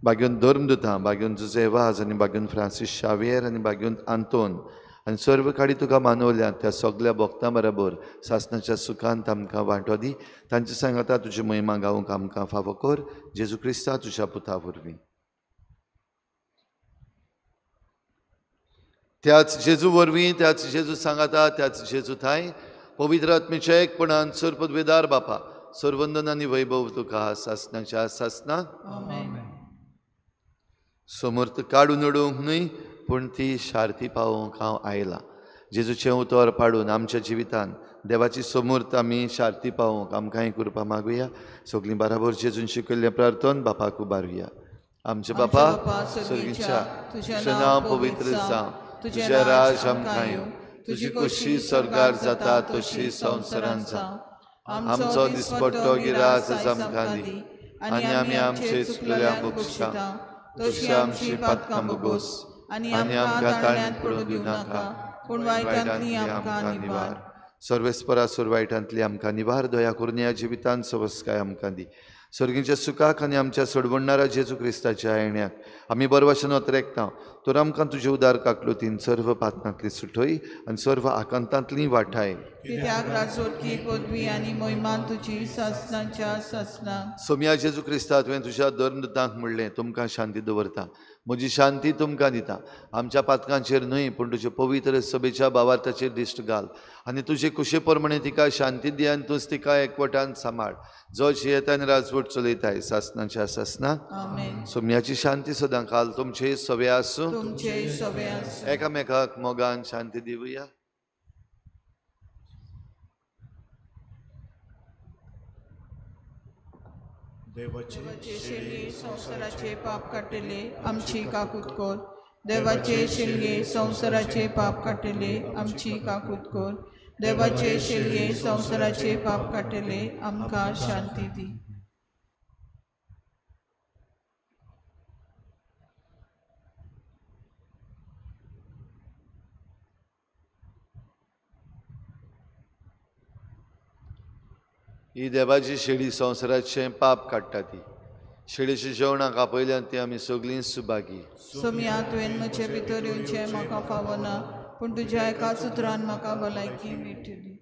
बागेवन धर्मदुतां, बागेवन जुजे वाज आनी बागेवन फ्रांसीस शावेर आनी बागेवन आंतोन आनी सर्व काडी तुका मानवल्या त्या सगळ्या भक्तां बरोबर सासणाच्या सुखांत आमकां वांटो दी. तांचे सांगाता तुजी महिमा गावंक आमकां फावो कर. जेजू क्रिस्ता तुज्या पुता वरवीं. त्याच जेजू वरवीं, त्याच जेजू सांगाता, त्याच जेजू थाय पवित्र आत्मेच्या एकपणान सर्पद्वेदार बापा सर्वंदन आनी वैभव तुका सासणाच्या सासणाक समर्थ काडून उडोवंक न्हय पूण ती शार्ती पावोवंक हांव आयला. जेजूचें उतर पाडून आमच्या जिवितान देवाची समर्थ आमी शार्ती पावोवंक आमकांय कृपा मागुया. सगळीं बराबर जेजून शिकयल्लें प्रार्थन बापाक उबारुया. आमचे बापा सर्गीच्या तुजें नांव पवित्र जावं. तुजें राज आमकां येवं. तुजी कशी स्वर्गार जाता तशी संवसारांत जावं. आमचो दिसपट्टो गिरास आज आमकां दी आनी आमी आमचे चुकलेल्यांक बक्षिता तशी आमची पातकां बोगोस आनी आमकां ताळ्यांत पडूं दिवं नाका पूण वायटांतली आमकां निवार. सर्वेस्परा सुरवायटांतली आमकां निवार. दया करून ह्या जिवितांत सवस्काय आमकां दी. सर्गीच्या सुखाक आनी आमच्या सोडवणारा जेजू क्रिस्ताच्या येण्याक आमी बरे भशेन ओतरेकता. तर आमकां तुजे उदार काकलुतीन सर्व पातकांतली सुटोय आनी सर्व आकांतांतली वाटाय. कित्याक राजवटकी पदवी आनी मोहिमान तुजी ससनांच्या ससना. सोम्या जेजू क्रिस्ता तुवें तुज्या धर्मदूतांक म्हणलें तुमकां शांती दवरता, म्हजी शांती तुमकां दिता. आमच्या पातकांचेर न्हय पूण तुजे पवित्र सभेच्या भावार्थाचेर दिश्ट घाल आनी तुजे कुशे प्रमाणे तिका शांती दी आनी तूंच तिका एकवटान सांबाळ. जशी येता आनी राजवट चलयताय सासनाच्या सासना. आमेन. सोम्याची शांती सदां काल तुमचे सवे आसूं. तुमचे सवे आसूं. एकामेकाक मोगान शांती दिवया. देवाचे शिलगे संसाराचे पाप काटिले आमची काकूत कोर. देवाचे शिलगे संसाराचे पाप काटिले आमची काकूत कोर. देवाचे शिलगे संसाराचे पाप काटिले आमकां शांती दी. ही देवाची शेळी संवसाराचें पाप काडटा ती. शेळीच्या जेवणाक आपयल्यान ती आमी सगळीं सुभागी. सोम्या तुवें म्हजे भितर येवचें म्हाका फावना पूण तुज्या एकाच उतरान म्हाका भलायकी मेळटली.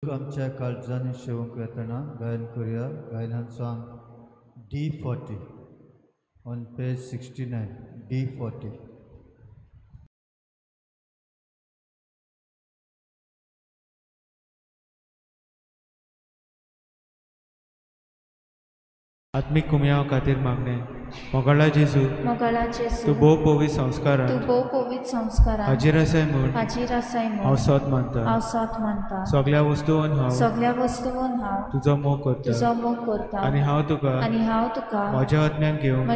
आमच्या काळजांनी शेवंक येतना गायन करुया. गायनान song D40 on page 69. D40. आत्मिक कुमयाव खातीर मागणे. मोगाळा जेजू तूं भोव पवित्र संस्कारांत हाजीर आसाय म्हूण हांव सोत मानता. सगळ्या वस्तूंवन हांव तुजो मोग करता आनी हांव तुका म्हज्या आत्म्यान घेवन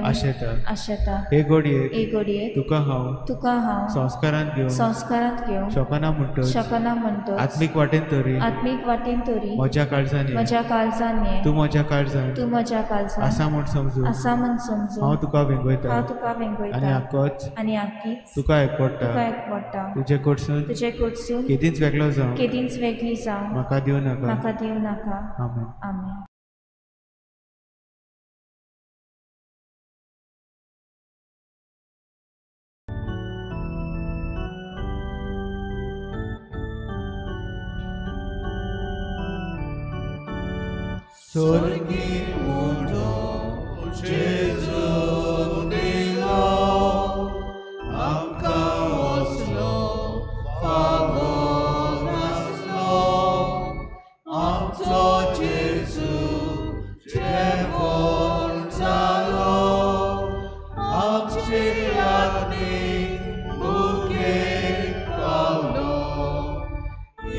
आशेता. हे घडयेक तुका हांव संस्कारांत घेवन शकना म्हणटच आत्मीक वाटेन तरी म्हज्या काळजांनी तूं म्हज्या काळजांत आसा म्हूण समजून हांव तुका वेंगयता आनी आख्खीच तुका एकवटा. तुजे कडसून केदींच वेगळो जावं म्हाका दिवं नाका. आमेन. स्वर्गी उठो जेजू दिलो आमकां वचलो फावो नासलो. आमचो जेजू जेवण जालो आमचे आत्मीक भुकेक पावलो.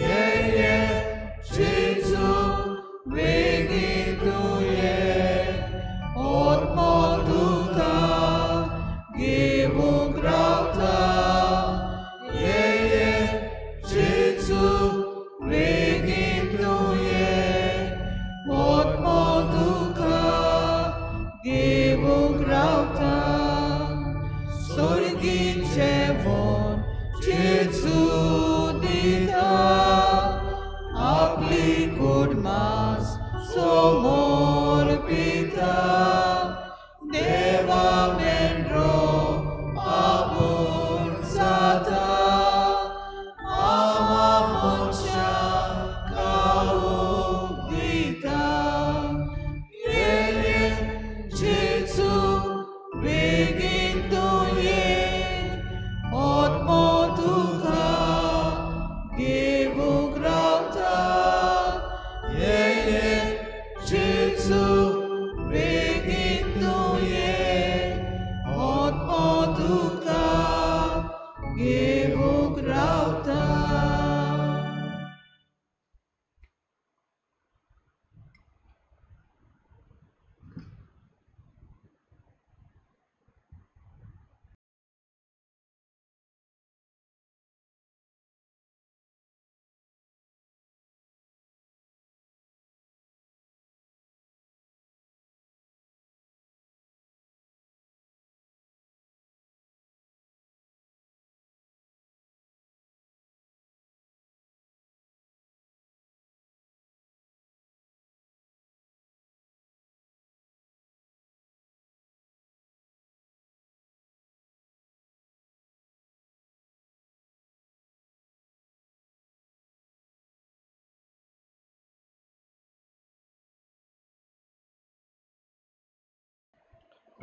ये जेजू बेगीन तूं ये आत्मा तुका घेवूंक रावता. ये जेजू बेगीन तूं ये आत्मा तुका घेवूंक रावता. स्वर्गीन जेवण जेजू दिता आपली कुडमास समोर पिता. देवा मेंड्रो आपूण जाता आमा मनशांक खावूंक दिता. ये जेजू बेगीन तूं ये आत्मा तुका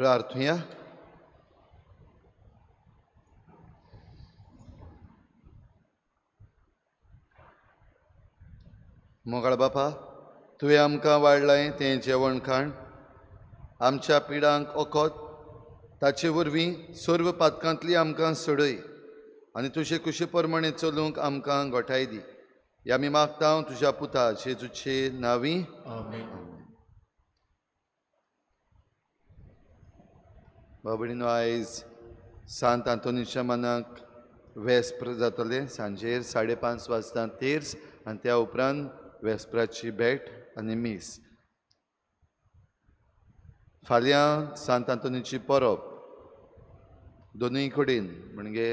प्रार्थुया. मोगाळ बापा, तुवें आमकां वाडलाय तें जेवण खाण आमच्या पिडांक ओकोत, ताचे वरवीं सर्व पातकांतली आमकां सोडय आनी तुजे कुशे प्रमाणे चलूंक आमकां घोटाय दी. ह्या आमी मागता तुज्या पुता जेजूचे नांवी. बाबडीनो, आयज सांत आंतोनीच्या मनाक वेस्पर जातले सांजेर 5:30 वाजता तेर्स आनी त्या उपरांत वेस्पराची भेट आनी मीस. फाल्यां सांत आंतोनीची परब दोनूय कडेन म्हणजे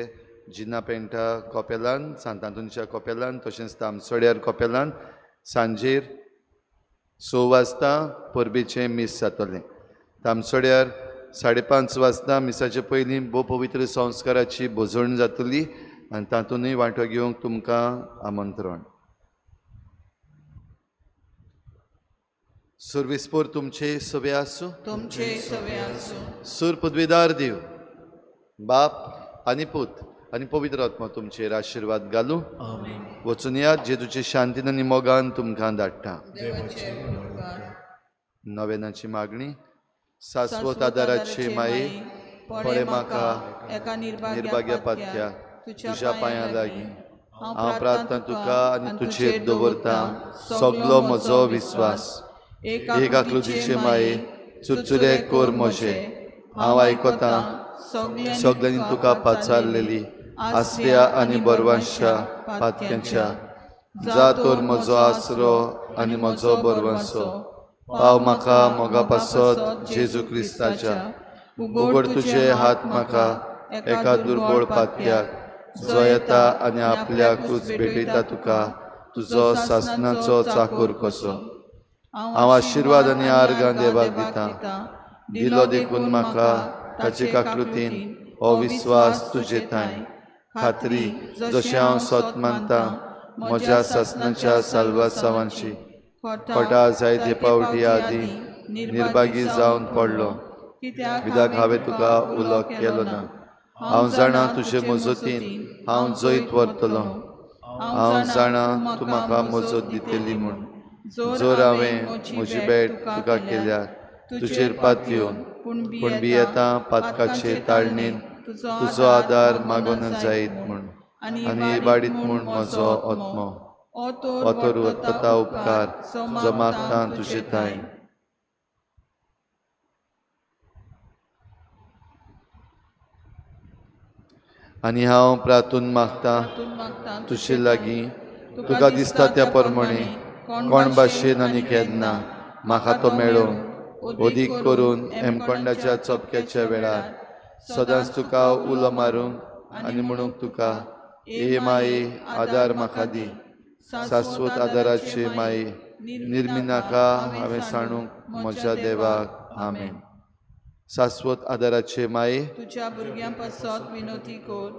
जिना पेंटा कोपेलान, सांत आंतोनीच्या कोपेलान, तशेंच तामसोड्यार कोपेलान सांजेर 6 वाजता परबेचें मीस जातलें. तामसोड्यार 5:30 वाजता मिसाचे पयलीं भोव पवित्र संस्काराची बोजवण जातली आनी तातूंतय वांटो घेवंक तुमकां आमंत्रण. सर्वेस्पोर तुमचे सवे आसूं. तुमचे सवे आसूं. सूर पदवीदार देव बाप आनी पूत आनी पवित्र आत्मा तुमचेर आशिर्वाद घालूं. वचून यात जेजूचे शांतीन आनी मोगान तुमकां धाडटा. नवेनाची मागणी. शाश्वत आदाराचे माये, पळे म्हाका एका निर्भाग्या पातक्या तुज्या पांयां लागीं. हांव प्रार्थना तुका आनी तुजेर दवरता सगलो म्हजो विस्वास. एकाकृतीचे माये, चुरचुरे कोर म्हजे. हांव आयकतां सगल्यांनी तुका पाचारलेली आस्त्या आनी बरवांशा पातक्यांच्या. जा तर म्हजो आसरो आनी म्हजो बरवंसो. पाव म्हाका मोगा पासत जेजू क्रिस्ताच्या. उगड तुजे हात म्हाका एका दुर्बळ पातक्याक जो येता आनी आपल्याकूच भेटयता तुका तुजो सासणाचो चाकर कसो. हांव आशिर्वाद आनी आर्गां देवाक दितां. दिलो देखून म्हाका ताचे काकृतीन हो विस्वास तुजे ताय. खात्री जशें हांव सोत मानतां म्हज्या सासणाच्या साल्वासावांची. खोटा जायते पावटी आदी निर्भागी जावन पडलो कित्याक हांवें तुका उलो केलो ना. हांव जाणा तुजे मजतीन हांव जैत व्हरतलों. हांव जाणा तूं म्हाका मजत दितली म्हूण. जर हांवें म्हजी भेट तुका केल्यार तुजेर पातयेवन पूण भियेतां पातकाचे ताळणेन तुजो आदार मागोन जायत म्हूण. आनी इबाडीत म्हूण म्हजो आत्मो ओतोर वता उपकार जो मागता तुजे ताय. आनी हांव प्रार्थून मागतां तुजे लागीं तुका दिसता त्या प्रमाणे कोण भाशेन आनी केन्ना म्हाका तो मेळोवन अदीक करून हेमखंडाच्या चपक्याच्या वेळार सदांच तुका उलो मारूंक आनी म्हणूंक तुका ए माये आदार म्हाका दी. शाश्वत आदाराचे माये, निर्मिनाका हांवें सांडूंक म्हज्या देवाक. आमेन. शाश्वत आदाराचे माये, तुज्या भुरग्यां पासत विनोती कोर.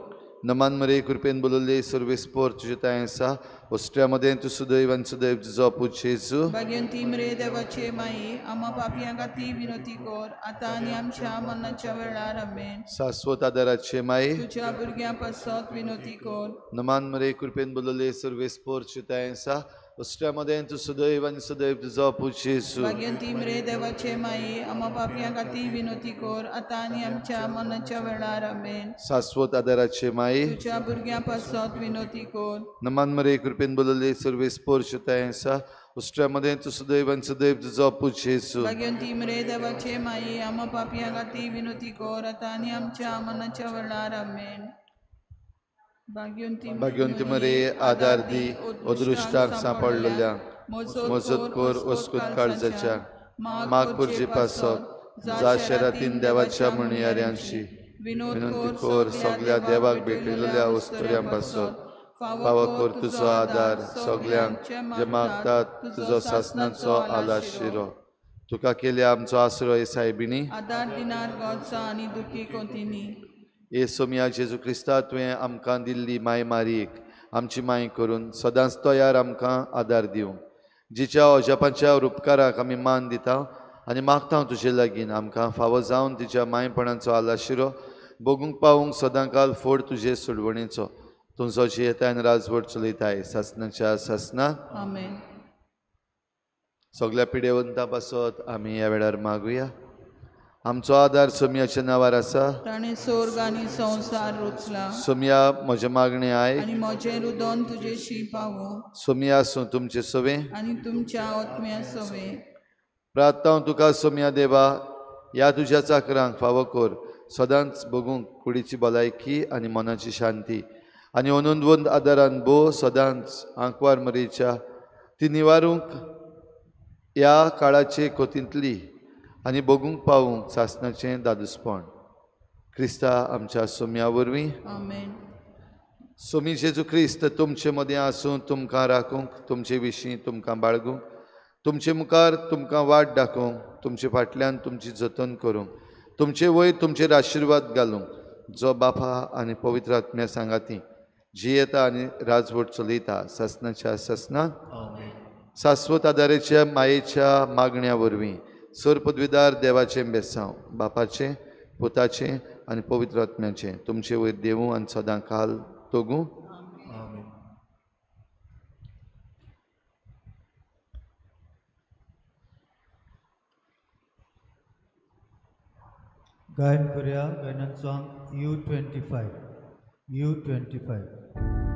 नमान मरे कृपेन बोलले सर्वेस्पोर तुजे ताय आसा. ओस्ट्रियामध्ये तू सुदैव आनी सुदैव तुजो पूत जेजू. भाग्यवंती मरे देवाचे माये, आम्हा पापयांक ती विनोती कोर आतां आनी आमच्या मरणाच्या वेळार. आमेन. शाश्वत आदाराचे माये, तुज्या भुरग्यां पासत विनोती कोर. नमान मरे कृपेन बोलले सर्वेस्पोर तुजे ताय आसा. ओस्ट्रियामध्ये तू सुदैव आनी सुदैव तुजो पूत जेजू. भाग्यवंती मरे देवाचे माये, आम्हा पापयांक ती विनोती कोर आतां आनी आमच्या मरणाच्या वेळार. आमेन. शाश्वत आदाराचे माये, तुज्या भुरग्यां पासत विनोती कोर. नमान मरे कृपेन बोलले सर्वेस्पोर तुजे ताय आसा. ओस्ट्रियामध्ये तू सुदैव आनी सुदैव तुजो पूत जेजू. भाग्यवंती मरे देवाचे माये, आम्हा पापयांक ती विनोती कोर आतां आनी आमच्या मरणाच्या वेळार. आमेन. भाग्यवंती मरे आदार दी अदृश्टाक सांपडलेल्या मजत कोर वस्कुत काळजाच्या. माग पुरजी पासत जा शरातीन देवाच्या म्हणयाऱ्यांची. विनंती कोर सगळ्या देवाक भेटलेल्या वस्तुऱ्यां पासत. फावो कोर तुजो आदार सगळ्यांक जे मागतात तुजो सासणाचो आलाशिरो. तुका केले आमचो आसरो हे सायबिणी. आदार दिनार गोडसा आनी दुखी कोंतिनी. येसोमिया जेजू क्रिस्ता तुवें आमकां दिल्ली माय मारीक आमची माय करून सदांच तयार आमकां आदार दिवंक. जिच्या अजापांच्या उपकाराक आमी मान दिता आनी मागता हांव तुजे लागीं आमकां फावो जावन तिच्या मायपणाचो आलाशिरो बगूंक पावूंक सदां काल फोड तुजे सुडवणेचो तुमचो जियेताय आनी राजवट चलयताय सासनाच्या सासनाक आमेन. सगळ्या पिडेवंता पासत आमी ह्या वेळार मागुया. आमचो आदार सोमयाच्या नांवार आसा. ताणें स्वर्ग आनी संवसार रचला. सोमया म्हजे मागणें आय आनी म्हजें रुदन तुजेशी पावूं. सोमया आसूं तुमचे सवे आनी तुमच्या आत्म्या सवे. प्रार्थना हांव तुका सोमया देवा ह्या तुज्या चाकरांक फावो कर सदांच बगूंक कुडीची भलायकी आनी मनाची शांती आनी अनंदवंत आदारान भोव सदांच आंकवार मरीच्या ती निवारूंक ह्या काळाचे कोतींतली आनी बगूंक पावूंक सासणाचें दादूसपण क्रिस्ता आमच्या सोम्या वरवीं आमेन. सोमी जेजू क्रिस्त तुमचे मदें आसूं तुमकां राखूंक तुमचे विशीं तुमकां बाळगूंक तुमचे मुखार तुमकां वाट दाखोवंक तुमचे फाटल्यान तुमची जतन करूंक तुमचे वयर तुमचेर आशिर्वाद घालूंक जो बापा आनी पवित्र आत्म्या सांगाती जियेता आनी राजवट चलयता सासणाच्या सासनाक शाश्वत आदाराच्या मायेच्या मागण्या वरवीं सर पदवीदार देवाचें बेसांव बापाचें पुताचें आनी पवित्र आत्म्याचें तुमचे वयर देवूं आनी सदां काल तोगूं. गायन करुया गायनान सॉंग U25.